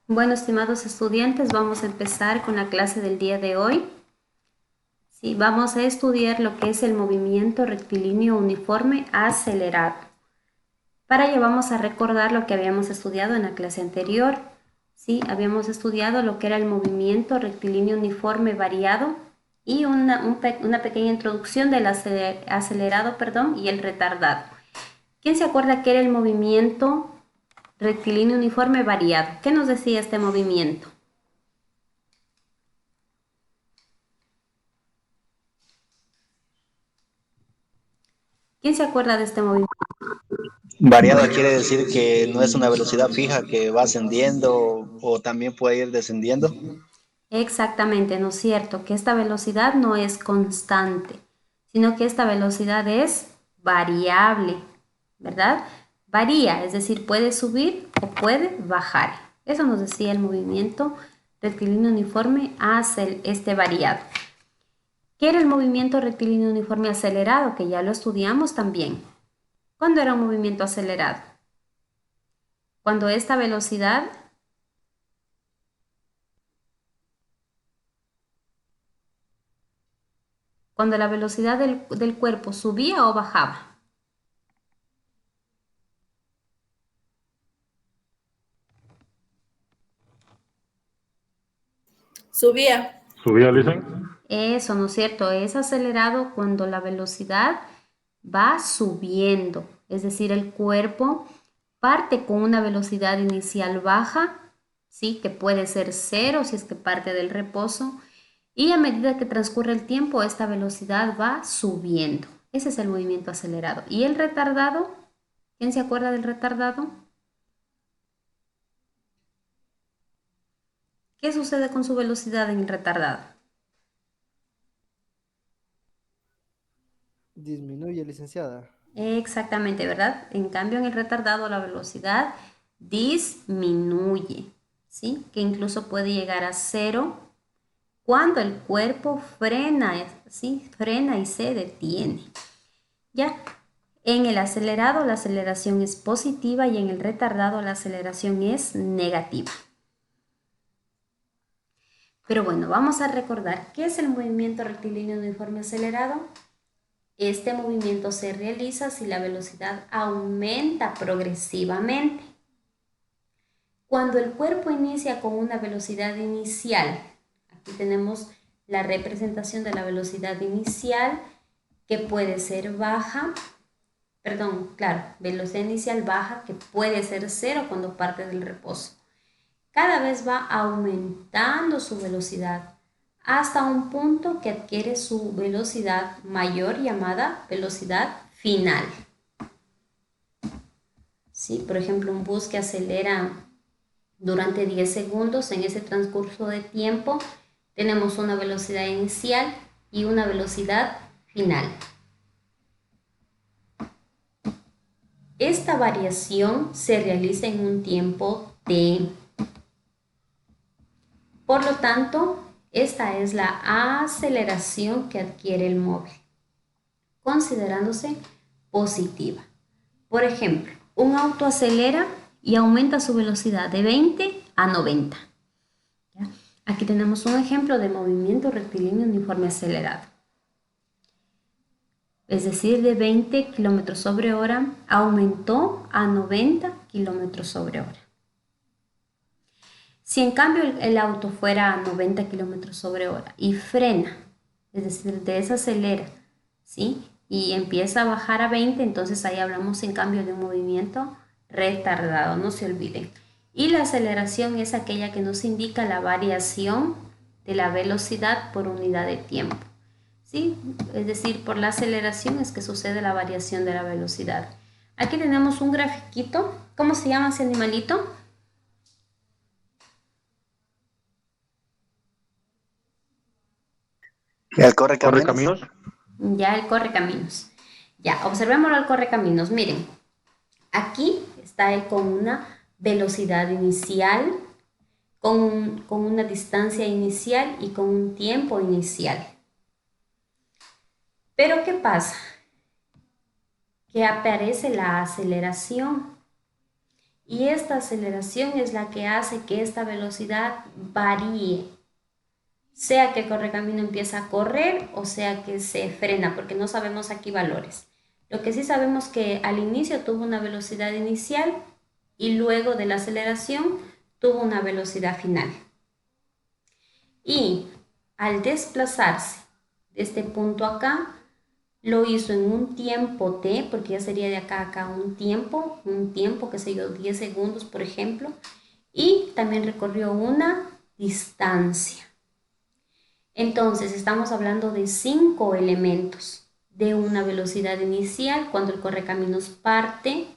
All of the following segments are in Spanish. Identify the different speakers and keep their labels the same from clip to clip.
Speaker 1: Bueno, estimados estudiantes, vamos a empezar con la clase del día de hoy. Sí, vamos a estudiar lo que es el movimiento rectilíneo uniforme acelerado. Para ello vamos a recordar lo que habíamos estudiado en la clase anterior. Sí, habíamos estudiado lo que era el movimiento rectilíneo uniforme variado y una pequeña introducción del acelerado, y el retardado. ¿Quién se acuerda qué era el movimiento rectilíneo uniforme variado? ¿Qué nos decía este movimiento? ¿Quién se acuerda de este movimiento?
Speaker 2: Variada quiere decir que no es una velocidad fija que va ascendiendo o también puede ir descendiendo.
Speaker 1: Exactamente, ¿no es cierto? Que esta velocidad no es constante, sino que esta velocidad es variable, ¿verdad? Varía, es decir, puede subir o puede bajar. Eso nos decía el movimiento rectilíneo uniforme este variado. ¿Qué era el movimiento rectilíneo uniforme acelerado? Que ya lo estudiamos también. ¿Cuándo era un movimiento acelerado? Cuando esta velocidad, cuando la velocidad del cuerpo subía o bajaba.
Speaker 3: Subía.
Speaker 4: Subía, Listen.
Speaker 1: Eso, ¿no es cierto? Es acelerado cuando la velocidad va subiendo, es decir, el cuerpo parte con una velocidad inicial baja, ¿sí? Que puede ser cero si es que parte del reposo, y a medida que transcurre el tiempo, esta velocidad va subiendo. Ese es el movimiento acelerado. ¿Y el retardado? ¿Quién se acuerda del retardado? ¿Qué sucede con su velocidad en el retardado?
Speaker 5: Disminuye, licenciada.
Speaker 1: Exactamente, ¿verdad? En cambio, en el retardado la velocidad disminuye, ¿sí? Que incluso puede llegar a cero cuando el cuerpo frena, ¿sí? Frena y se detiene. ¿Ya? En el acelerado la aceleración es positiva y en el retardado la aceleración es negativa. Pero bueno, vamos a recordar qué es el movimiento rectilíneo uniforme acelerado. Este movimiento se realiza si la velocidad aumenta progresivamente. Cuando el cuerpo inicia con una velocidad inicial, aquí tenemos la representación de la velocidad inicial que puede ser baja, velocidad inicial baja que puede ser cero cuando parte del reposo. Cada vez va aumentando su velocidad hasta un punto que adquiere su velocidad mayor llamada velocidad final. ¿Sí? Por ejemplo, un bus que acelera durante 10 segundos, en ese transcurso de tiempo tenemos una velocidad inicial y una velocidad final. Esta variación se realiza en un tiempo t. Por lo tanto, esta es la aceleración que adquiere el móvil, considerándose positiva. Por ejemplo, un auto acelera y aumenta su velocidad de 20 a 90. ¿Ya? Aquí tenemos un ejemplo de movimiento rectilíneo uniforme acelerado. Es decir, de 20 km sobre hora aumentó a 90 km sobre hora. Si en cambio el auto fuera a 90 km sobre hora y frena, es decir, desacelera, ¿sí? Y empieza a bajar a 20, entonces ahí hablamos en cambio de un movimiento retardado, no se olviden. Y la aceleración es aquella que nos indica la variación de la velocidad por unidad de tiempo, ¿sí? Es decir, por la aceleración es que sucede la variación de la velocidad. Aquí tenemos un grafiquito. ¿Cómo se llama ese animalito?
Speaker 2: El corre
Speaker 4: Corre
Speaker 2: camiones.
Speaker 4: caminos.
Speaker 1: Ya el correcaminos. Ya, observémoslo al correcaminos. Miren, aquí está él con una velocidad inicial, con una distancia inicial y con un tiempo inicial. Pero ¿qué pasa? Que aparece la aceleración. Y esta aceleración es la que hace que esta velocidad varíe, sea que el correcamino empieza a correr o sea que se frena, porque no sabemos aquí valores. Lo que sí sabemos que al inicio tuvo una velocidad inicial y luego de la aceleración tuvo una velocidad final. Y al desplazarse de este punto acá, lo hizo en un tiempo t, porque ya sería de acá a acá un tiempo, qué sé yo, 10 segundos, por ejemplo, y también recorrió una distancia. Entonces, estamos hablando de 5 elementos de una velocidad inicial cuando el correcaminos parte,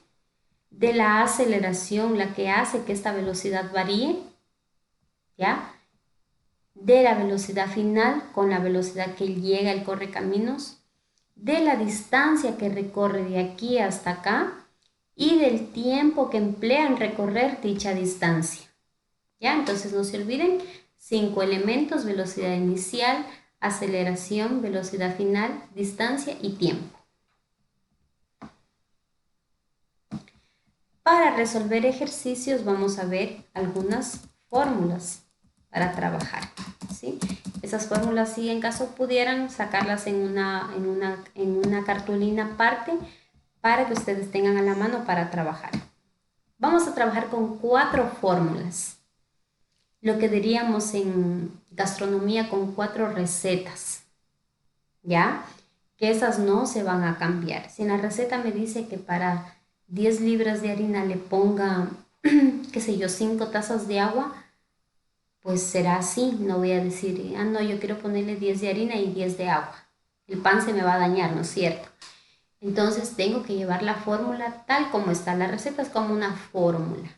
Speaker 1: de la aceleración, la que hace que esta velocidad varíe, ¿ya? De la velocidad final con la velocidad que llega el correcaminos, de la distancia que recorre de aquí hasta acá y del tiempo que emplea en recorrer dicha distancia. ¿Ya? Entonces no se olviden, 5 elementos: velocidad inicial, aceleración, velocidad final, distancia y tiempo. Para resolver ejercicios vamos a ver algunas fórmulas para trabajar, ¿sí? Esas fórmulas, si en caso pudieran sacarlas en una cartulina aparte para que ustedes tengan a la mano para trabajar. Vamos a trabajar con 4 fórmulas, lo que diríamos en gastronomía con 4 recetas, ¿ya? Que esas no se van a cambiar. Si en la receta me dice que para 10 libras de harina le ponga, qué sé yo, 5 tazas de agua, pues será así. No voy a decir, ah, no, yo quiero ponerle 10 de harina y 10 de agua. El pan se me va a dañar, ¿no es cierto? Entonces tengo que llevar la fórmula tal como está. La receta es como una fórmula.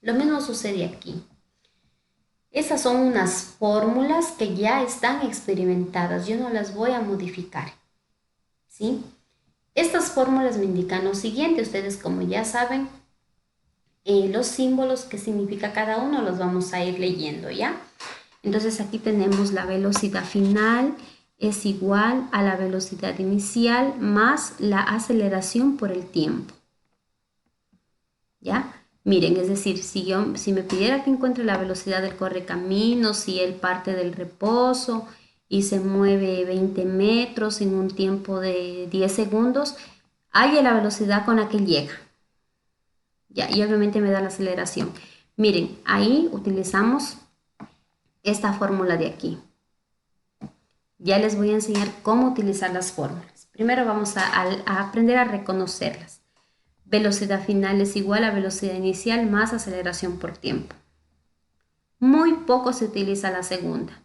Speaker 1: Lo mismo sucede aquí. Esas son unas fórmulas que ya están experimentadas. Yo no las voy a modificar, ¿sí? Estas fórmulas me indican lo siguiente. Ustedes, como ya saben, los símbolos que significa cada uno los vamos a ir leyendo, ¿ya? Entonces aquí tenemos la velocidad final es igual a la velocidad inicial más la aceleración por el tiempo, ¿ya? Miren, es decir, si me pidiera que encuentre la velocidad del correcamino, si él parte del reposo y se mueve 20 metros en un tiempo de 10 segundos, haya la velocidad con la que llega, ¿ya? Y obviamente me da la aceleración. Miren, ahí utilizamos esta fórmula de aquí. Ya les voy a enseñar cómo utilizar las fórmulas. Primero vamos a aprender a reconocerlas. Velocidad final es igual a velocidad inicial más aceleración por tiempo. Muy poco se utiliza la segunda.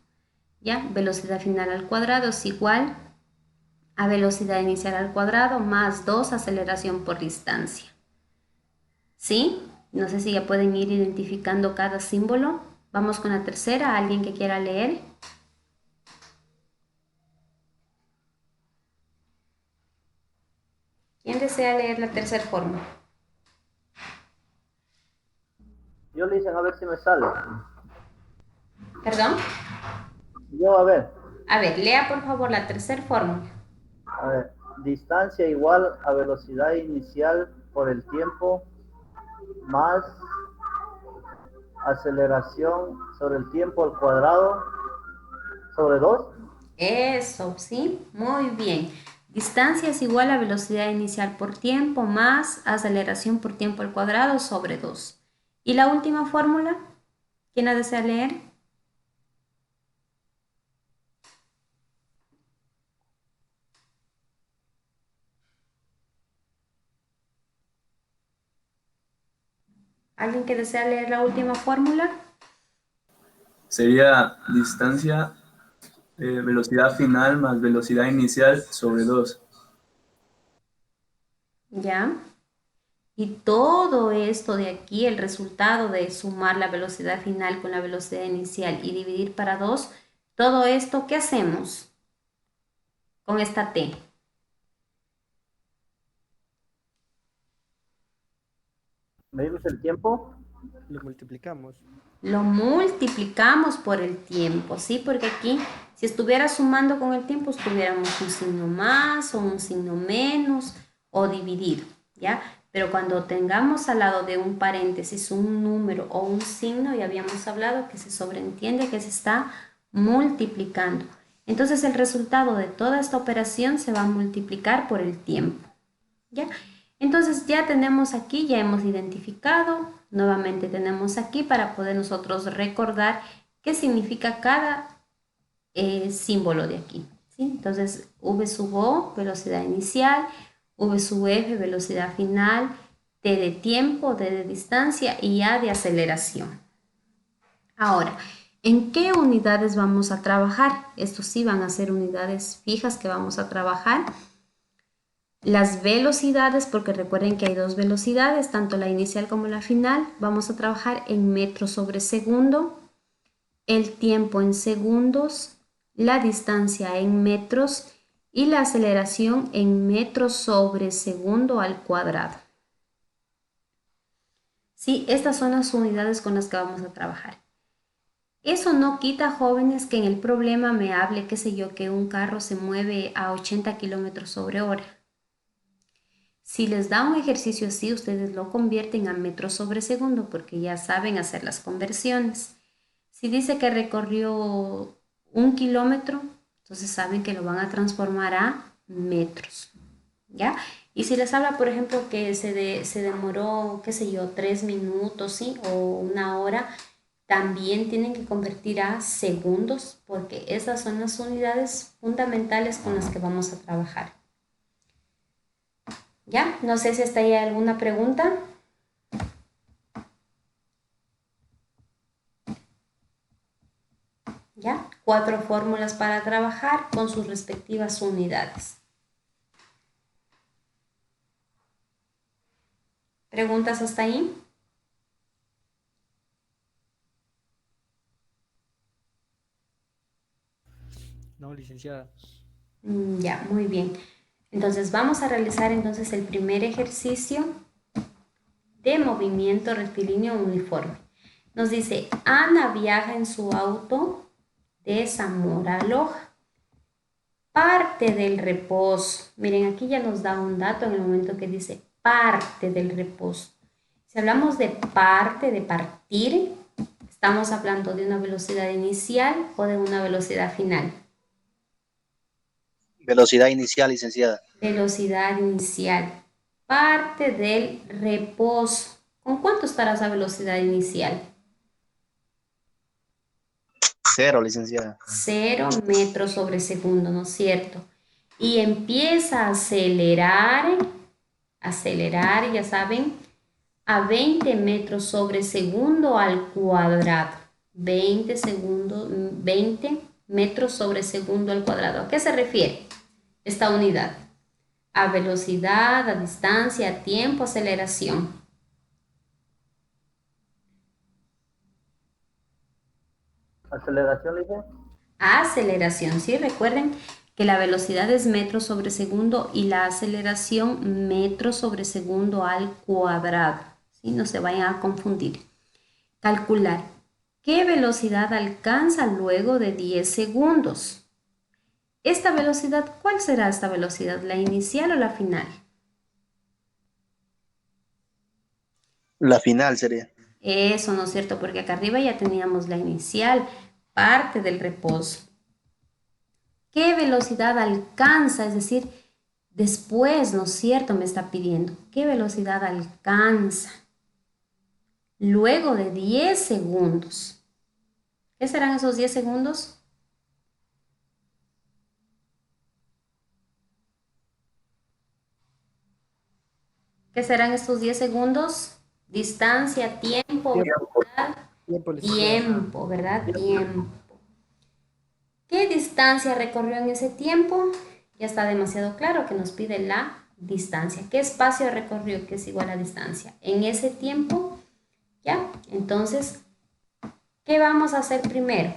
Speaker 1: ¿Ya? Velocidad final al cuadrado es igual a velocidad inicial al cuadrado más 2 aceleración por distancia. ¿Sí? No sé si ya pueden ir identificando cada símbolo. Vamos con la tercera. ¿Alguien que quiera leer? ¿Quién desea leer la tercera fórmula?
Speaker 3: Yo le dicen a ver si me sale.
Speaker 1: ¿Perdón?
Speaker 3: Yo a ver.
Speaker 1: A ver, lea por favor la tercera fórmula.
Speaker 3: A ver, distancia igual a velocidad inicial por el tiempo más aceleración sobre el tiempo al cuadrado sobre 2.
Speaker 1: Eso, sí, muy bien. Distancia es igual a velocidad inicial por tiempo más aceleración por tiempo al cuadrado sobre 2. ¿Y la última fórmula? ¿Quién la desea leer? ¿Alguien que desea leer la última fórmula?
Speaker 4: Sería distancia, velocidad final más velocidad inicial sobre 2.
Speaker 1: ¿Ya? Y todo esto de aquí, el resultado de sumar la velocidad final con la velocidad inicial y dividir para 2, todo esto, ¿qué hacemos con esta T?
Speaker 3: Medimos el tiempo.
Speaker 5: Lo multiplicamos.
Speaker 1: Lo multiplicamos por el tiempo, ¿sí? Porque aquí, si estuviera sumando con el tiempo, estuviéramos un signo más o un signo menos o dividir, ¿ya? Pero cuando tengamos al lado de un paréntesis un número o un signo, ya habíamos hablado que se sobreentiende que se está multiplicando. Entonces el resultado de toda esta operación se va a multiplicar por el tiempo. ¿Ya? Entonces ya tenemos aquí, ya hemos identificado, nuevamente tenemos aquí para poder nosotros recordar qué significa cada símbolo de aquí. ¿Sí? Entonces V sub O, velocidad inicial, V sub F, velocidad final, T de tiempo, D de distancia y A de aceleración. Ahora, ¿en qué unidades vamos a trabajar? Estos sí van a ser unidades fijas que vamos a trabajar. Las velocidades, porque recuerden que hay dos velocidades, tanto la inicial como la final, vamos a trabajar en metros sobre segundo, el tiempo en segundos, la distancia en metros y la aceleración en metros sobre segundo al cuadrado. Sí, estas son las unidades con las que vamos a trabajar. Eso no quita, jóvenes, que en el problema me hable, qué sé yo, que un carro se mueve a 80 kilómetros sobre hora. Si les da un ejercicio así, ustedes lo convierten a metros sobre segundo porque ya saben hacer las conversiones. Si dice que recorrió 1 kilómetro, entonces saben que lo van a transformar a metros, ¿ya? Y si les habla, por ejemplo, que se demoró, qué sé yo, 3 minutos, ¿sí? O 1 hora, también tienen que convertir a segundos porque esas son las unidades fundamentales con las que vamos a trabajar. ¿Ya? No sé si hasta ahí hay alguna pregunta. ¿Ya? 4 fórmulas para trabajar con sus respectivas unidades. ¿Preguntas hasta ahí?
Speaker 5: No, licenciada.
Speaker 1: Ya, muy bien. Entonces vamos a realizar entonces el primer ejercicio de movimiento rectilíneo uniforme. Nos dice, Ana viaja en su auto de Zamora a Loja. Parte del reposo. Miren, aquí ya nos da un dato en el momento que dice parte del reposo. Si hablamos de parte, de partir, estamos hablando de una velocidad inicial o de una velocidad final.
Speaker 2: Velocidad inicial, licenciada.
Speaker 1: Velocidad inicial. Parte del reposo. ¿Con cuánto estará esa velocidad inicial?
Speaker 2: 0, licenciada.
Speaker 1: 0 metros sobre segundo, ¿no es cierto? Y empieza a acelerar, ya saben, a 20 metros sobre segundo al cuadrado. 20 metros sobre segundo al cuadrado. ¿A qué se refiere esta unidad? A velocidad, a distancia, a tiempo, aceleración.
Speaker 3: Aceleración, le dije.
Speaker 1: Aceleración, ¿sí? Recuerden que la velocidad es metros sobre segundo y la aceleración metros sobre segundo al cuadrado, ¿sí? No se vayan a confundir. Calcular. ¿Qué velocidad alcanza luego de 10 segundos? ¿Esta velocidad, cuál será esta velocidad? ¿La inicial o la final?
Speaker 2: La final sería.
Speaker 1: Eso, ¿no es cierto? Porque acá arriba ya teníamos la inicial, parte del reposo. ¿Qué velocidad alcanza? Es decir, después, ¿no es cierto? Me está pidiendo. ¿Qué velocidad alcanza? Luego de 10 segundos. ¿Qué serán esos 10 segundos? ¿Qué serán estos 10 segundos? Distancia, tiempo, velocidad,
Speaker 5: Tiempo, licenciada.
Speaker 1: tiempo, ¿verdad? Tiempo. ¿Qué distancia recorrió en ese tiempo? Ya está demasiado claro que nos pide la distancia. ¿Qué espacio recorrió que es igual a distancia? En ese tiempo, ¿ya? Entonces, ¿qué vamos a hacer primero?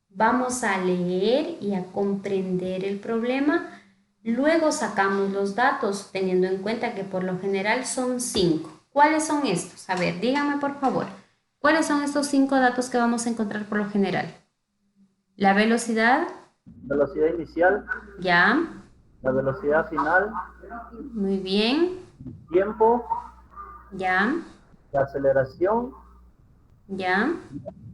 Speaker 1: Vamos a leer y a comprender el problema. Luego sacamos los datos, teniendo en cuenta que por lo general son 5. ¿Cuáles son estos? A ver, díganme por favor. ¿Cuáles son estos 5 datos que vamos a encontrar por lo general? La velocidad,
Speaker 3: Velocidad inicial,
Speaker 1: ya.
Speaker 3: la velocidad final,
Speaker 1: Muy bien.
Speaker 3: tiempo,
Speaker 1: Ya,
Speaker 3: la aceleración
Speaker 1: ya.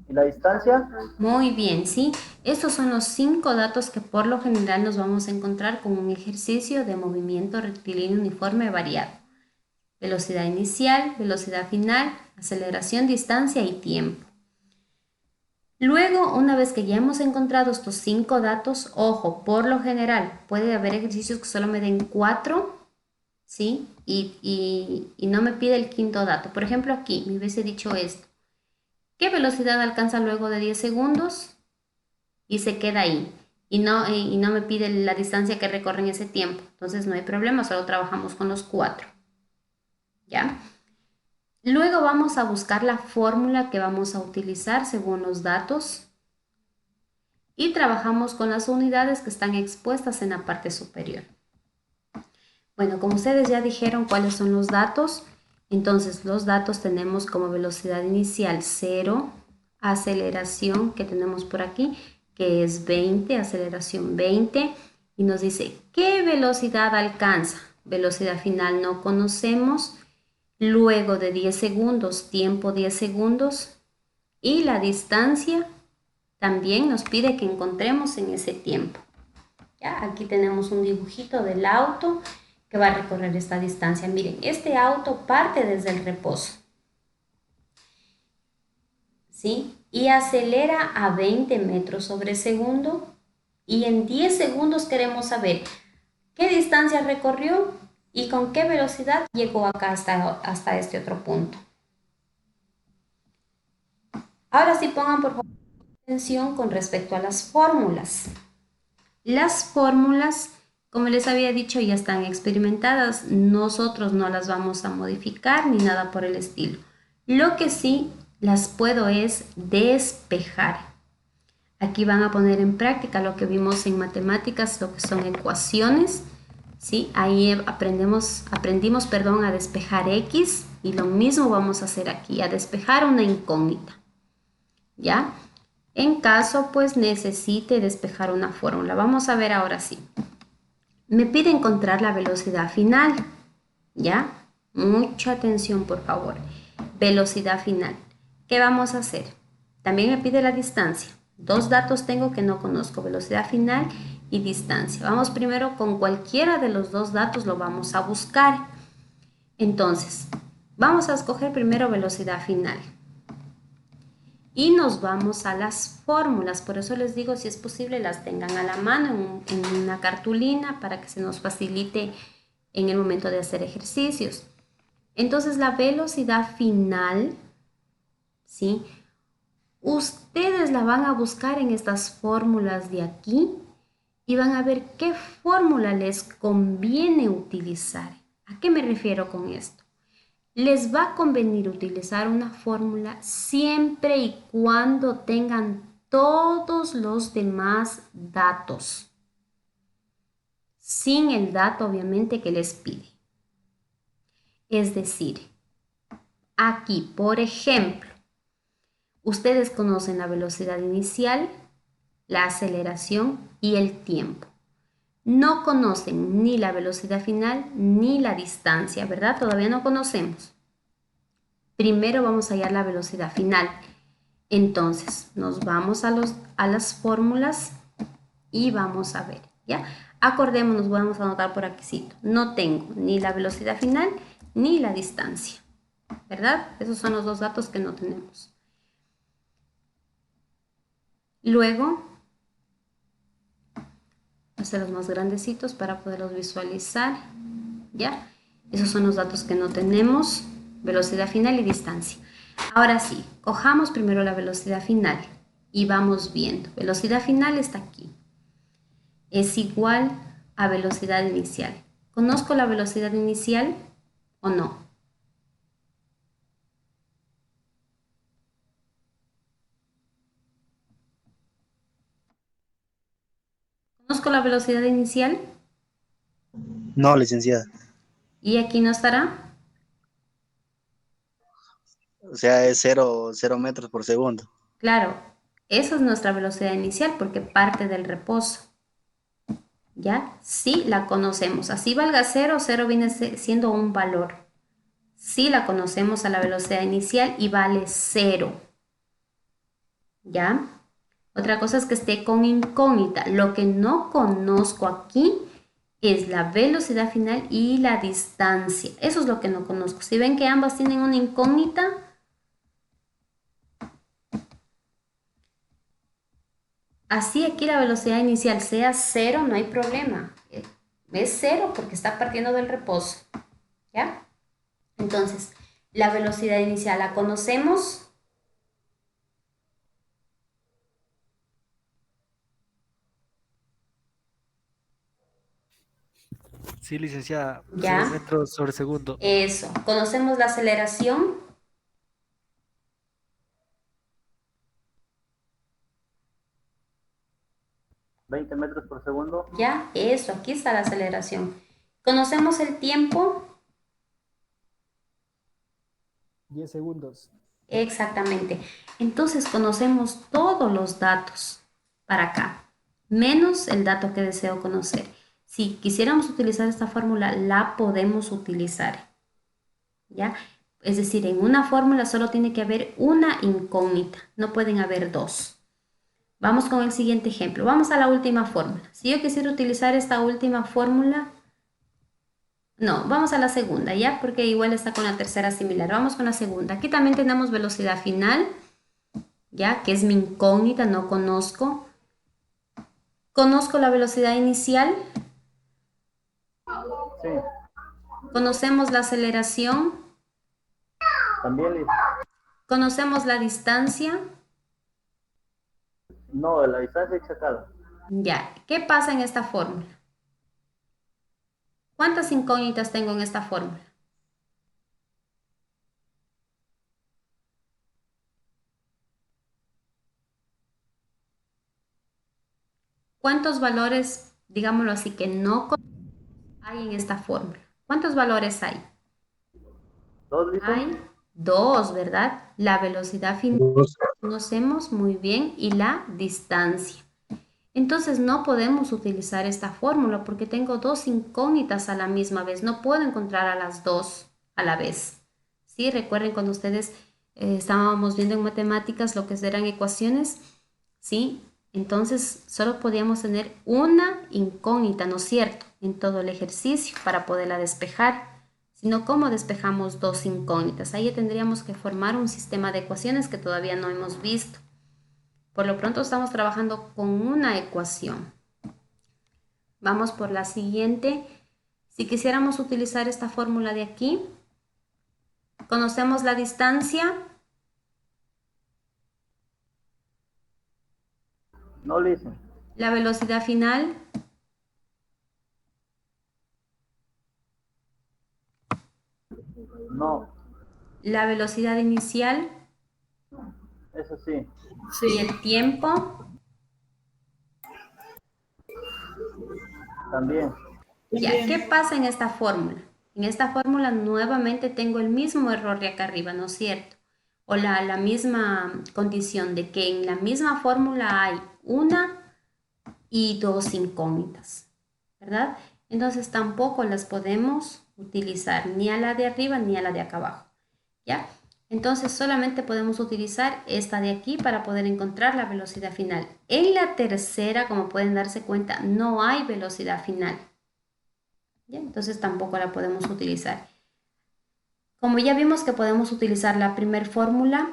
Speaker 3: y la distancia.
Speaker 1: Muy bien, sí. Estos son los 5 datos que por lo general nos vamos a encontrar con un ejercicio de movimiento rectilíneo uniforme variado. Velocidad inicial, velocidad final, aceleración, distancia y tiempo. Luego, una vez que ya hemos encontrado estos 5 datos, ojo, por lo general puede haber ejercicios que solo me den 4, ¿sí? Y no me pide el quinto dato. Por ejemplo, aquí me hubiese dicho esto. ¿Qué velocidad alcanza luego de 10 segundos? Y se queda ahí. Y no me pide la distancia que recorre en ese tiempo. Entonces no hay problema, solo trabajamos con los 4. ¿Ya? Luego vamos a buscar la fórmula que vamos a utilizar según los datos y trabajamos con las unidades que están expuestas en la parte superior. Bueno, como ustedes ya dijeron cuáles son los datos, entonces los datos tenemos como velocidad inicial 0, aceleración que tenemos por aquí, que es 20, aceleración 20, y nos dice, ¿qué velocidad alcanza? Velocidad final no conocemos, luego de 10 segundos, tiempo 10 segundos, y la distancia también nos pide que encontremos en ese tiempo. ¿Ya? Aquí tenemos un dibujito del auto que va a recorrer esta distancia. Miren, este auto parte desde el reposo, ¿sí? Y acelera a 20 metros sobre segundo y en 10 segundos queremos saber qué distancia recorrió y con qué velocidad llegó acá hasta este otro punto. Ahora sí pongan por favor atención con respecto a las fórmulas. Las fórmulas, como les había dicho, ya están experimentadas. Nosotros no las vamos a modificar ni nada por el estilo. Lo que sí las puedo es despejar. Aquí van a poner en práctica lo que vimos en matemáticas, lo que son ecuaciones. ¿Sí? Ahí aprendimos, a despejar X y lo mismo vamos a hacer aquí, a despejar una incógnita. ¿Ya? En caso, pues necesite despejar una fórmula. Vamos a ver ahora sí. Me pide encontrar la velocidad final. ¿Ya? Mucha atención, por favor. Velocidad final. ¿Qué vamos a hacer? También me pide la distancia. Dos datos tengo que no conozco, velocidad final y distancia. Vamos primero con cualquiera de los dos datos, lo vamos a buscar. Entonces, vamos a escoger primero velocidad final. Y nos vamos a las fórmulas, por eso les digo, si es posible, las tengan a la mano en una cartulina para que se nos facilite en el momento de hacer ejercicios. Entonces, la velocidad final, ¿sí? Ustedes la van a buscar en estas fórmulas de aquí y van a ver qué fórmula les conviene utilizar. ¿A qué me refiero con esto? Les va a convenir utilizar una fórmula siempre y cuando tengan todos los demás datos, sin el dato obviamente que les pide. Es decir, aquí, por ejemplo, ustedes conocen la velocidad inicial, la aceleración y el tiempo. No conocen ni la velocidad final ni la distancia, ¿verdad? Todavía no conocemos. Primero vamos a hallar la velocidad final. Entonces, nos vamos a las fórmulas y vamos a ver, ¿ya? Acordémonos, vamos a anotar por aquí. No tengo ni la velocidad final ni la distancia, ¿verdad? Esos son los dos datos que no tenemos. Luego, hacerlos más grandecitos para poderlos visualizar, ¿ya? Esos son los datos que no tenemos, velocidad final y distancia. Ahora sí, cojamos primero la velocidad final y vamos viendo. Velocidad final está aquí. Es igual a velocidad inicial. ¿Conozco la velocidad inicial o no? ¿Conozco la velocidad inicial?
Speaker 2: No, licenciada.
Speaker 1: ¿Y aquí no estará?
Speaker 2: O sea, es 0 metros por segundo.
Speaker 1: Claro, esa es nuestra velocidad inicial porque parte del reposo. ¿Ya? Sí la conocemos. Así valga cero, cero viene siendo un valor. Sí la conocemos a la velocidad inicial y vale cero. ¿Ya? Otra cosa es que esté con incógnita. Lo que no conozco aquí es la velocidad final y la distancia. Eso es lo que no conozco. Si ven que ambas tienen una incógnita, así aquí la velocidad inicial sea cero, no hay problema. Es cero porque está partiendo del reposo. ¿Ya? Entonces, la velocidad inicial la conocemos.
Speaker 5: Sí, licenciada,
Speaker 1: ¿Ya?
Speaker 5: 0 metros sobre segundo.
Speaker 1: Eso. Conocemos la aceleración.
Speaker 3: 20 metros por segundo.
Speaker 1: ¿Ya? Eso, aquí está la aceleración. Conocemos el tiempo.
Speaker 5: 10 segundos.
Speaker 1: Exactamente. Entonces conocemos todos los datos para acá, menos el dato que deseo conocer. Si quisiéramos utilizar esta fórmula, la podemos utilizar. ¿Ya? Es decir, en una fórmula solo tiene que haber una incógnita, no pueden haber dos. Vamos con el siguiente ejemplo. Vamos a la última fórmula. Si yo quisiera utilizar esta última fórmula, no, vamos a la segunda, ¿ya? Porque igual está con la tercera similar. Vamos con la segunda. Aquí también tenemos velocidad final, ¿ya? Que es mi incógnita, no conozco. Conozco la velocidad inicial.
Speaker 3: Sí,
Speaker 1: Conocemos la aceleración.
Speaker 3: también, Liz.
Speaker 1: Conocemos la distancia.
Speaker 3: No, la distancia exacta.
Speaker 1: Ya, ¿qué pasa en esta fórmula? ¿Cuántas incógnitas tengo en esta fórmula? ¿Cuántos valores, digámoslo así, que no hay en esta fórmula? ¿Cuántos valores hay?
Speaker 3: ¿Dos, Liz?
Speaker 1: Hay dos, ¿verdad? La velocidad final conocemos muy bien y la distancia. Entonces no podemos utilizar esta fórmula porque tengo dos incógnitas a la misma vez. No puedo encontrar a las dos a la vez. ¿Sí? Recuerden cuando ustedes estábamos viendo en matemáticas lo que eran ecuaciones. ¿Sí? Entonces solo podíamos tener una incógnita, ¿no es cierto? En todo el ejercicio para poderla despejar. Sino cómo despejamos dos incógnitas. Ahí tendríamos que formar un sistema de ecuaciones que todavía no hemos visto. Por lo pronto estamos trabajando con una ecuación. Vamos por la siguiente. Si quisiéramos utilizar esta fórmula de aquí, conocemos la distancia.
Speaker 3: No, Liz.
Speaker 1: La velocidad final.
Speaker 3: No,
Speaker 1: La velocidad inicial.
Speaker 3: eso sí.
Speaker 1: Y el tiempo.
Speaker 3: También.
Speaker 1: Ya, ¿qué pasa en esta fórmula? En esta fórmula nuevamente tengo el mismo error de acá arriba, ¿no es cierto? O la misma condición de que en la misma fórmula hay una y dos incógnitas, ¿verdad? Entonces tampoco las podemos utilizar ni a la de arriba ni a la de acá abajo, ¿ya? Entonces solamente podemos utilizar esta de aquí para poder encontrar la velocidad final. En la tercera, como pueden darse cuenta, no hay velocidad final. ¿Ya? Entonces tampoco la podemos utilizar. Como ya vimos que podemos utilizar la primera fórmula,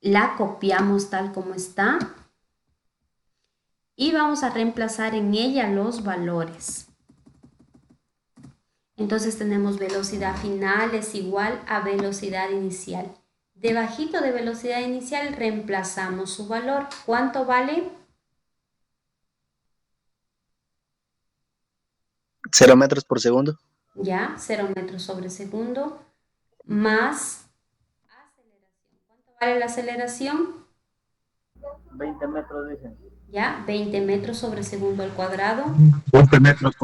Speaker 1: la copiamos tal como está y vamos a reemplazar en ella los valores. Entonces tenemos velocidad final es igual a velocidad inicial. Debajito de velocidad inicial reemplazamos su valor. ¿Cuánto vale?
Speaker 2: 0 metros por segundo.
Speaker 1: Ya, 0 metros sobre segundo, más aceleración. ¿Cuánto vale la aceleración?
Speaker 3: 20 metros, dicen.
Speaker 1: Ya, 20 metros sobre segundo al cuadrado.
Speaker 6: 20 metros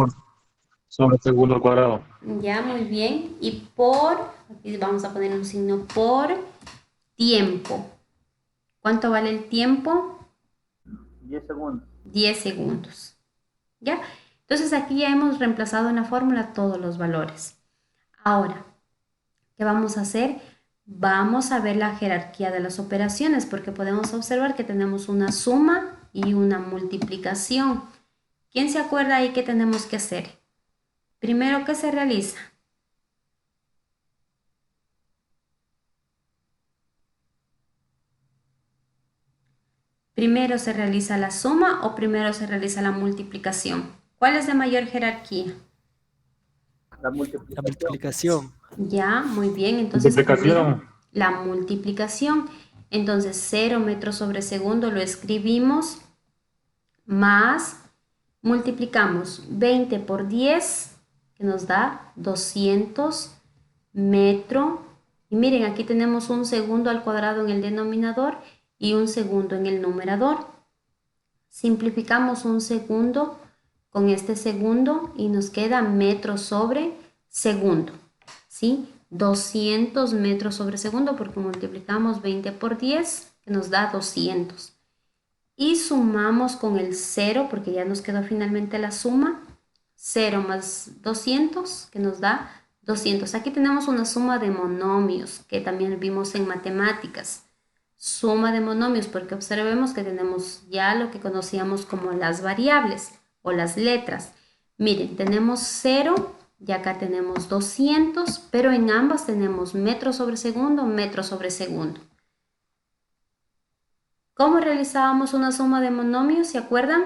Speaker 6: sobre segundo al cuadrado.
Speaker 1: Ya, muy bien. Y aquí vamos a poner un signo por tiempo. ¿Cuánto vale el tiempo?
Speaker 3: 10 segundos.
Speaker 1: 10 segundos. ¿Ya? Entonces aquí ya hemos reemplazado en la fórmula todos los valores. Ahora, ¿qué vamos a hacer? Vamos a ver la jerarquía de las operaciones porque podemos observar que tenemos una suma y una multiplicación. ¿Quién se acuerda ahí qué tenemos que hacer? Primero, ¿qué se realiza? ¿Primero se realiza la suma o primero se realiza la multiplicación? ¿Cuál es de mayor jerarquía?
Speaker 3: La
Speaker 5: La
Speaker 3: multiplicación.
Speaker 5: multiplicación.
Speaker 1: Ya, muy bien. Entonces,
Speaker 6: Multiplicación.
Speaker 1: primero, la multiplicación. Entonces, 0 metros sobre segundo lo escribimos más, multiplicamos 20 por 10, que nos da 200 metro. Y miren, aquí tenemos un segundo al cuadrado en el denominador y un segundo en el numerador. Simplificamos un segundo con este segundo y nos queda metro sobre segundo, ¿sí? 200 metros sobre segundo porque multiplicamos 20 por 10, que nos da 200. Y sumamos con el 0 porque ya nos quedó finalmente la suma. 0 más 200, que nos da 200. Aquí tenemos una suma de monomios que también vimos en matemáticas. Suma de monomios porque observemos que tenemos ya lo que conocíamos como las variables o las letras. Miren, tenemos 0 y acá tenemos 200, pero en ambas tenemos metro sobre segundo, metro sobre segundo. ¿Cómo realizábamos una suma de monomios? ¿Se acuerdan?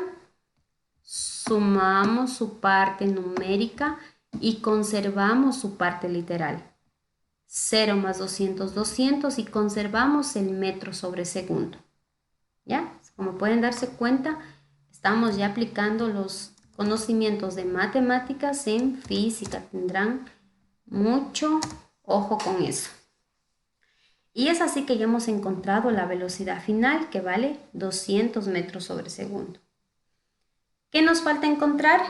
Speaker 1: Sumamos su parte numérica y conservamos su parte literal. 0 más 200, 200 y conservamos el metro sobre segundo. ¿Ya? Como pueden darse cuenta, estamos ya aplicando los conocimientos de matemáticas en física. Tendrán mucho ojo con eso. Y es así que ya hemos encontrado la velocidad final que vale 200 metros sobre segundo. ¿Qué nos falta encontrar?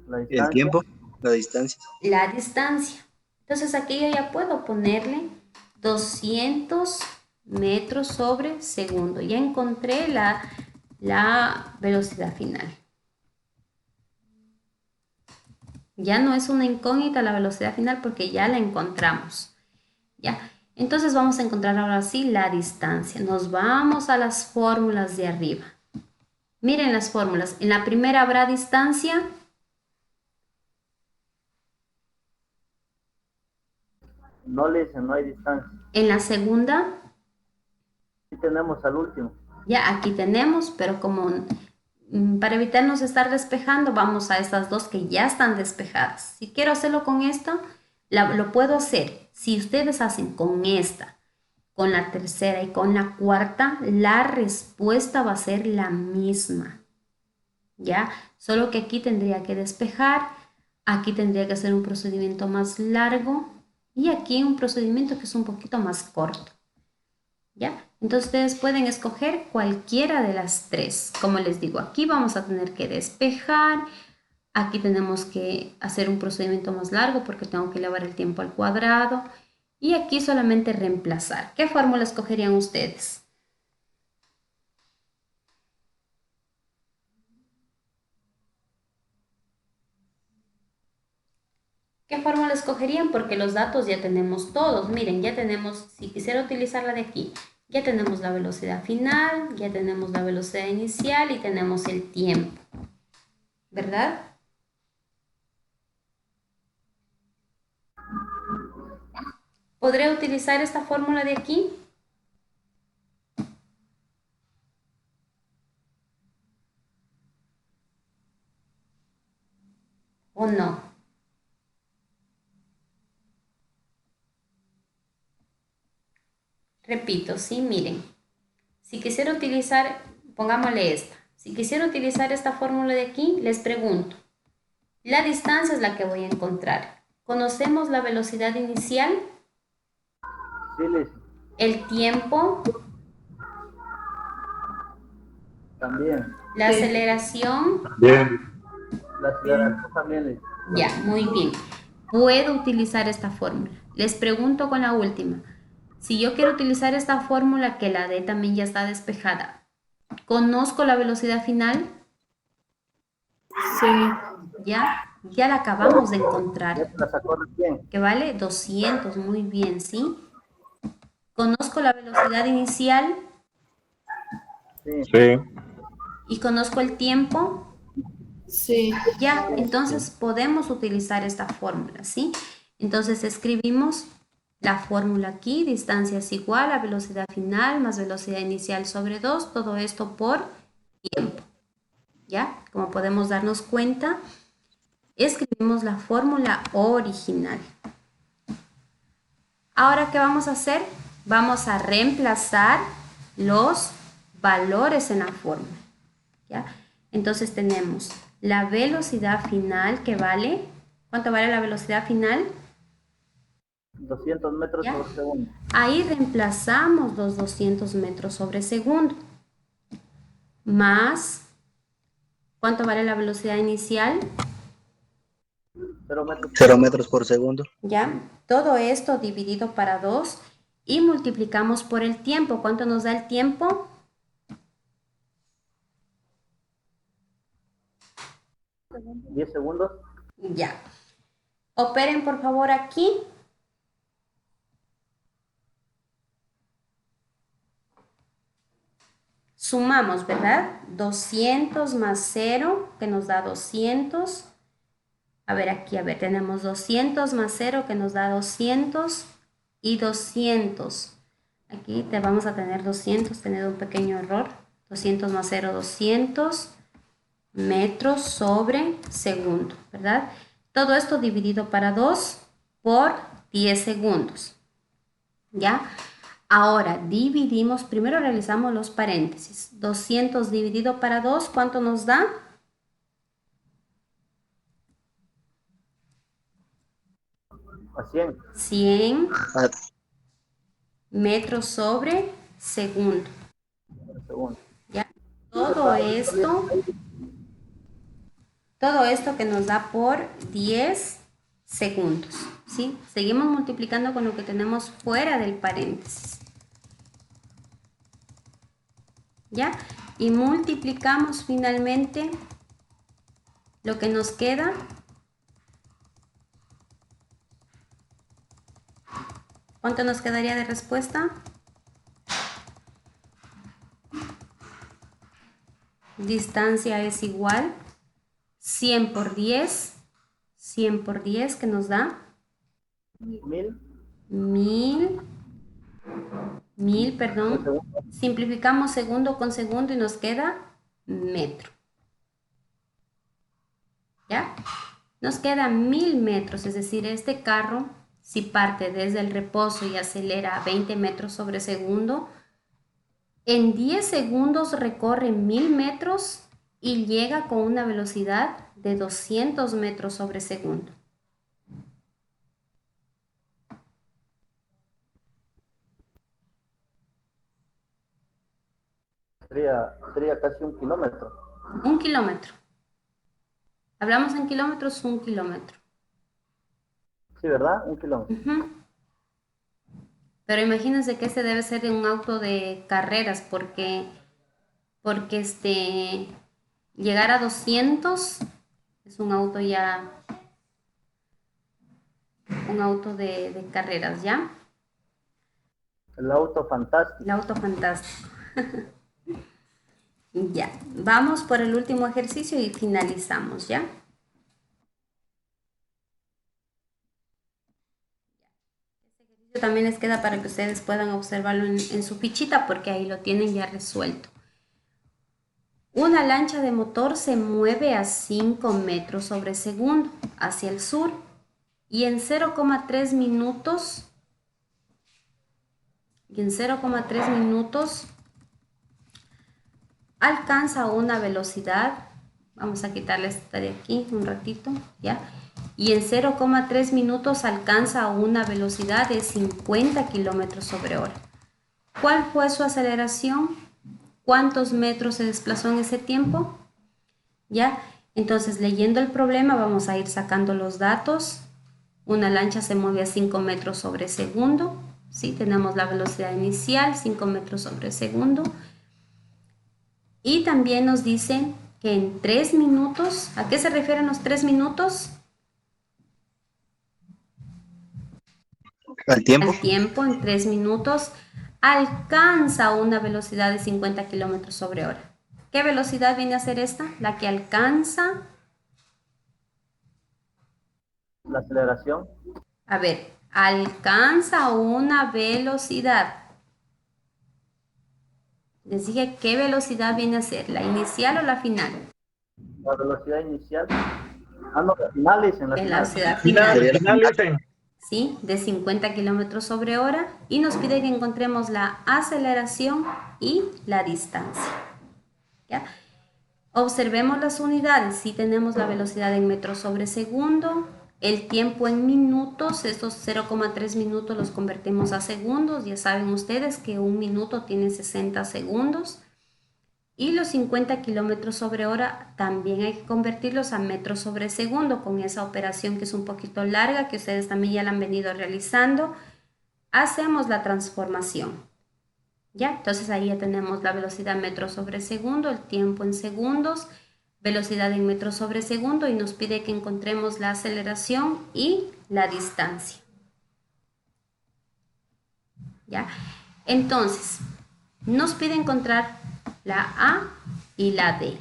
Speaker 3: La
Speaker 2: El
Speaker 3: distancia.
Speaker 2: tiempo, la distancia.
Speaker 1: La distancia. Entonces aquí yo ya puedo ponerle 200 metros sobre segundo. Ya encontré la velocidad final. Ya no es una incógnita la velocidad final porque ya la encontramos. ¿Ya? Entonces vamos a encontrar ahora sí la distancia. Nos vamos a las fórmulas de arriba. Miren las fórmulas. En la primera habrá distancia.
Speaker 3: No le dicen, no hay distancia.
Speaker 1: En la segunda,
Speaker 3: Aquí tenemos al último.
Speaker 1: ya aquí tenemos, pero como para evitarnos estar despejando, vamos a estas dos que ya están despejadas. Si quiero hacerlo con esta, lo puedo hacer. Si ustedes hacen con esta, con la tercera y con la cuarta, la respuesta va a ser la misma. ¿Ya? Solo que aquí tendría que despejar, aquí tendría que hacer un procedimiento más largo y aquí un procedimiento que es un poquito más corto. ¿Ya? Entonces ustedes pueden escoger cualquiera de las tres. Como les digo, aquí vamos a tener que despejar, aquí tenemos que hacer un procedimiento más largo porque tengo que elevar el tiempo al cuadrado y aquí solamente reemplazar. ¿Qué fórmula escogerían ustedes? ¿Qué fórmula escogerían? Porque los datos ya tenemos todos. Miren, ya tenemos, si quisiera utilizar la de aquí, ya tenemos la velocidad final, ya tenemos la velocidad inicial y tenemos el tiempo. ¿Verdad? ¿Podré utilizar esta fórmula de aquí? ¿O no? Repito, sí, miren. Si quisiera utilizar, pongámosle esta. Si quisiera utilizar esta fórmula de aquí, les pregunto. La distancia es la que voy a encontrar. ¿Conocemos la velocidad inicial?
Speaker 3: Sí, Liz.
Speaker 1: ¿El tiempo?
Speaker 3: También.
Speaker 1: ¿La aceleración?
Speaker 6: Bien.
Speaker 3: La aceleración también, Liz.
Speaker 1: Ya, muy bien. Puedo utilizar esta fórmula. Les pregunto con la última. Si yo quiero utilizar esta fórmula, que la D también ya está despejada, ¿Conozco la velocidad final?
Speaker 7: Sí.
Speaker 1: Ya la acabamos de
Speaker 3: Ya
Speaker 1: encontrar.
Speaker 3: se la sacó recién.
Speaker 1: Que vale 200, muy bien, ¿sí? Conozco la velocidad inicial
Speaker 3: Sí.
Speaker 6: Sí.
Speaker 1: y conozco el tiempo.
Speaker 7: Sí.
Speaker 1: Ya, entonces podemos utilizar esta fórmula, ¿sí? Entonces escribimos la fórmula aquí, distancia es igual a velocidad final más velocidad inicial sobre 2, todo esto por tiempo. ¿Ya? Como podemos darnos cuenta, escribimos la fórmula original. Ahora, ¿qué vamos a hacer? Vamos a reemplazar los valores en la fórmula. ¿Ya? Entonces tenemos la velocidad final que vale, ¿cuánto vale la velocidad final?
Speaker 3: 200 metros
Speaker 1: ¿Ya?
Speaker 3: por segundo.
Speaker 1: Ahí reemplazamos los 200 metros sobre segundo. Más, ¿cuánto vale la velocidad inicial?
Speaker 3: 0 metros.
Speaker 2: 0 metros por segundo.
Speaker 1: ¿Ya? Todo esto dividido para 2 y multiplicamos por el tiempo. ¿Cuánto nos da el tiempo?
Speaker 3: 10 segundos.
Speaker 1: Ya. Operen por favor aquí. Sumamos, ¿verdad? 200 más 0, que nos da 200. A ver, aquí, a ver, tenemos 200 más 0, que nos da 200. Y 200. Aquí te vamos a tener 200, tener un pequeño error. 200 más 0, 200 metros sobre segundo, ¿verdad? Todo esto dividido para 2 por 10 segundos. ¿Ya? Ahora dividimos, primero realizamos los paréntesis. 200 dividido para 2, ¿cuánto nos da?
Speaker 3: A 100.
Speaker 1: 100
Speaker 2: Ah,
Speaker 1: metros sobre segundo.
Speaker 3: Segundo.
Speaker 1: ¿Ya? Todo esto que nos da por 10 segundos. ¿Sí? Seguimos multiplicando con lo que tenemos fuera del paréntesis. ¿Ya? Y multiplicamos finalmente lo que nos queda. ¿Cuánto nos quedaría de respuesta? Distancia es igual 100 por 10. 100 por 10 que nos da
Speaker 3: 1000.
Speaker 1: 1000, perdón. Simplificamos segundo con segundo y nos queda metro. ¿Ya? Nos queda 1000 metros, es decir, este carro, si parte desde el reposo y acelera a 20 metros sobre segundo, en 10 segundos recorre 1000 metros y llega con una velocidad de 200 metros sobre segundo.
Speaker 3: Sería casi 1 kilómetro.
Speaker 1: 1 kilómetro. Hablamos en kilómetros, 1 kilómetro.
Speaker 3: Sí, ¿verdad? 1 kilómetro.
Speaker 1: Ujú. Pero imagínense que este debe ser de un auto de carreras porque llegar a 200 es un auto ya, un auto de carreras, ¿ya?
Speaker 3: El auto fantástico.
Speaker 1: El auto fantástico. Ya, vamos por el último ejercicio y finalizamos, ¿ya? Este ejercicio también les queda para que ustedes puedan observarlo en su fichita porque ahí lo tienen ya resuelto. Una lancha de motor se mueve a 5 metros sobre segundo hacia el sur y en 0,3 minutos alcanza una velocidad, vamos a quitarle esta de aquí un ratito, ¿ya? Y en 0,3 minutos alcanza una velocidad de 50 kilómetros sobre hora. ¿Cuál fue su aceleración? ¿Cuántos metros se desplazó en ese tiempo? ¿Ya? Entonces, leyendo el problema, vamos a ir sacando los datos. Una lancha se mueve a 5 metros sobre segundo. ¿Sí? Tenemos la velocidad inicial, 5 metros sobre segundo. Y también nos dice que en 3 minutos, ¿a qué se refieren los 3 minutos?
Speaker 2: ¿Al tiempo?
Speaker 1: Al tiempo, en 3 minutos, alcanza una velocidad de 50 kilómetros sobre hora. ¿Qué velocidad viene a ser esta? La que alcanza.
Speaker 3: La aceleración.
Speaker 1: A ver, alcanza una velocidad. Les dije qué velocidad viene a ser, la inicial o la final.
Speaker 3: La velocidad inicial. Ah, no, la final dicen, la
Speaker 1: En
Speaker 3: final.
Speaker 1: la velocidad
Speaker 6: Final,
Speaker 1: final.
Speaker 6: final dicen.
Speaker 1: ¿Sí? De 50 kilómetros sobre hora y nos pide que encontremos la aceleración y la distancia. ¿Ya? Observemos las unidades. Si tenemos la velocidad en metros sobre segundo, el tiempo en minutos, estos 0,3 minutos los convertimos a segundos. Ya saben ustedes que un minuto tiene 60 segundos. Y los 50 kilómetros sobre hora también hay que convertirlos a metros sobre segundo con esa operación que es un poquito larga, que ustedes también ya la han venido realizando. Hacemos la transformación. ¿Ya? Entonces ahí ya tenemos la velocidad metros sobre segundo, el tiempo en segundos, velocidad en metros sobre segundo y nos pide que encontremos la aceleración y la distancia. ¿Ya? Entonces, nos pide encontrar la A y la D.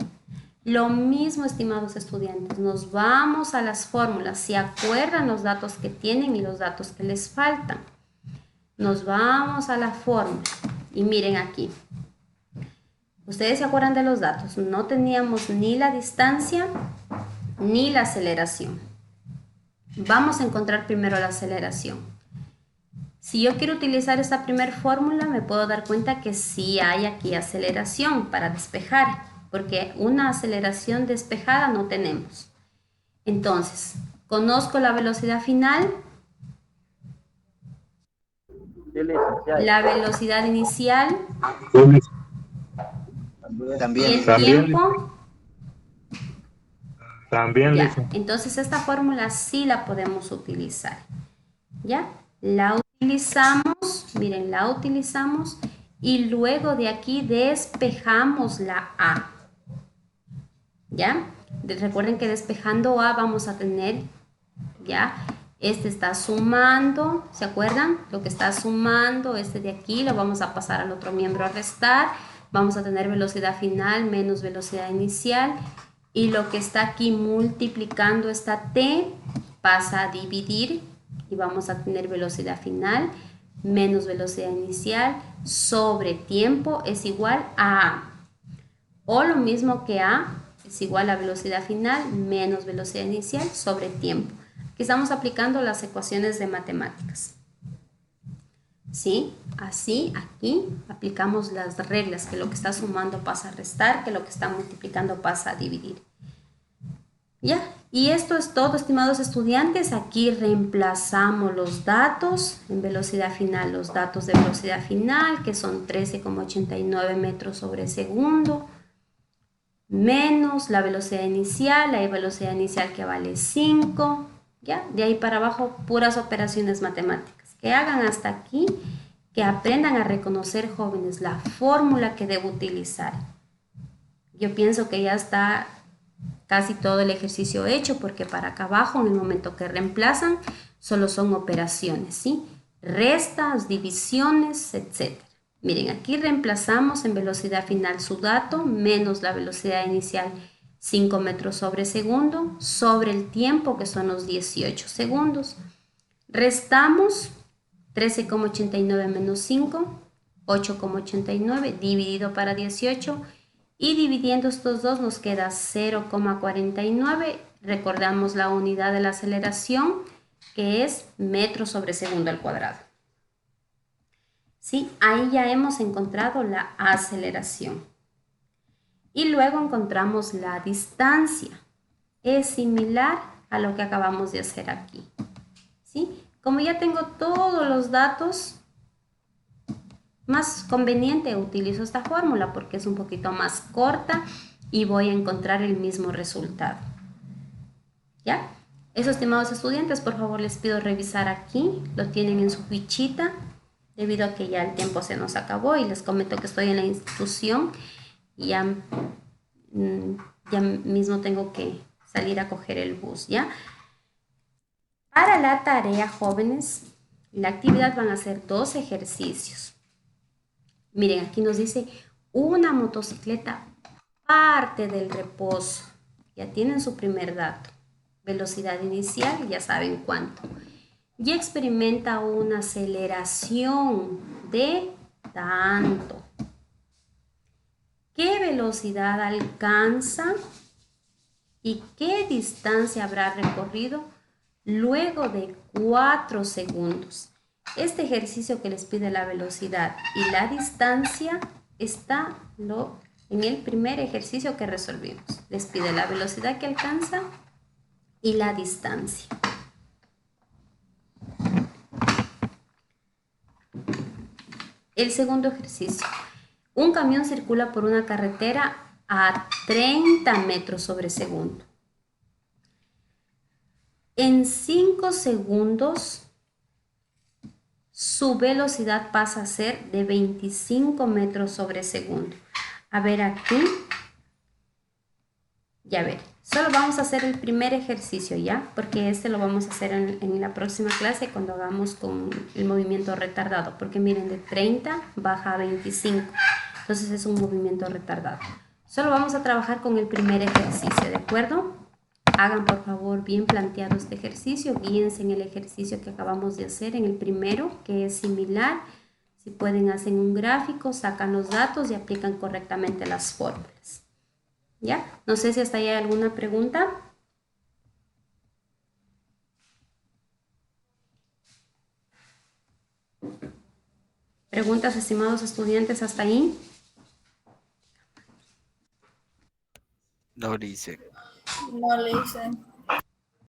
Speaker 1: Lo mismo, estimados estudiantes, nos vamos a las fórmulas. ¿Se acuerdan los datos que tienen y los datos que les faltan? Nos vamos a la fórmula. Y miren aquí. Ustedes se acuerdan de los datos. No teníamos ni la distancia ni la aceleración. Vamos a encontrar primero la aceleración. Si yo quiero utilizar esta primera fórmula, me puedo dar cuenta que sí hay aquí aceleración para despejar, porque una aceleración despejada no tenemos. Entonces, conozco la velocidad final,
Speaker 3: Sí, licenciada.
Speaker 1: la velocidad inicial y
Speaker 2: También.
Speaker 1: el
Speaker 6: También.
Speaker 1: tiempo.
Speaker 6: También
Speaker 1: Ya,
Speaker 6: dicen.
Speaker 1: entonces esta fórmula sí la podemos utilizar. ¿Ya? La utilizamos, miren, la utilizamos y luego de aquí despejamos la A. ¿Ya? Recuerden que despejando A vamos a tener, ¿ya? Este está sumando, ¿se acuerdan? Lo que está sumando, este de aquí, lo vamos a pasar al otro miembro a restar. Vamos a tener velocidad final menos velocidad inicial. Y lo que está aquí multiplicando esta T pasa a dividir y vamos a tener velocidad final menos velocidad inicial sobre tiempo es igual a A. O lo mismo que A es igual a velocidad final menos velocidad inicial sobre tiempo. Aquí estamos aplicando las ecuaciones de matemáticas. ¿Sí? Así, aquí aplicamos las reglas, que lo que está sumando pasa a restar, que lo que está multiplicando pasa a dividir. ¿Ya? Y esto es todo, estimados estudiantes. Aquí reemplazamos los datos en velocidad final, los datos de velocidad final, que son 13,89 metros sobre segundo, menos la velocidad inicial que vale 5, ¿ya? De ahí para abajo, puras operaciones matemáticas. Que hagan hasta aquí, que aprendan a reconocer, jóvenes, la fórmula que debo utilizar. Yo pienso que ya está casi todo el ejercicio hecho, porque para acá abajo, en el momento que reemplazan, solo son operaciones, ¿sí? Restas, divisiones, etc. Miren, aquí reemplazamos en velocidad final su dato, menos la velocidad inicial 5 metros sobre segundo, sobre el tiempo, que son los 18 segundos. Restamos 13,89 menos 5, 8,89 dividido para 18 y dividiendo estos dos nos queda 0,49. Recordamos la unidad de la aceleración que es metros sobre segundo al cuadrado. ¿Sí? Ahí ya hemos encontrado la aceleración. Y luego encontramos la distancia. Es similar a lo que acabamos de hacer aquí. ¿Sí? Como ya tengo todos los datos, más conveniente utilizo esta fórmula porque es un poquito más corta y voy a encontrar el mismo resultado. ¿Ya? Eso, estimados estudiantes, por favor les pido revisar aquí. Lo tienen en su fichita, debido a que ya el tiempo se nos acabó y les comento que estoy en la institución Ya, ya mismo tengo que salir a coger el bus, ¿ya? Para la tarea, jóvenes, la actividad van a ser 2 ejercicios. Miren, aquí nos dice una motocicleta parte del reposo. Ya tienen su primer dato. Velocidad inicial, ya saben cuánto. Y experimenta una aceleración de tanto. ¿Qué velocidad alcanza y qué distancia habrá recorrido luego de 4 segundos? Este ejercicio que les pide la velocidad y la distancia está en el primer ejercicio que resolvimos. Les pide la velocidad que alcanza y la distancia. El segundo ejercicio. Un camión circula por una carretera a 30 metros sobre segundo. En 5 segundos, su velocidad pasa a ser de 25 metros sobre segundo. A ver aquí. Ya ver, solo vamos a hacer el primer ejercicio, ¿ya? Porque este lo vamos a hacer en la próxima clase cuando hagamos con el movimiento retardado. Porque miren, de 30 baja a 25. Entonces es un movimiento retardado. Solo vamos a trabajar con el primer ejercicio, ¿de acuerdo? Hagan por favor bien planteado este ejercicio. Guíense en el ejercicio que acabamos de hacer, en el primero, que es similar. Si pueden, hacen un gráfico, sacan los datos y aplican correctamente las fórmulas. ¿Ya? No sé si hasta ahí hay alguna pregunta. ¿Preguntas, estimados estudiantes, hasta ahí?
Speaker 8: No, dice.
Speaker 7: No le hice.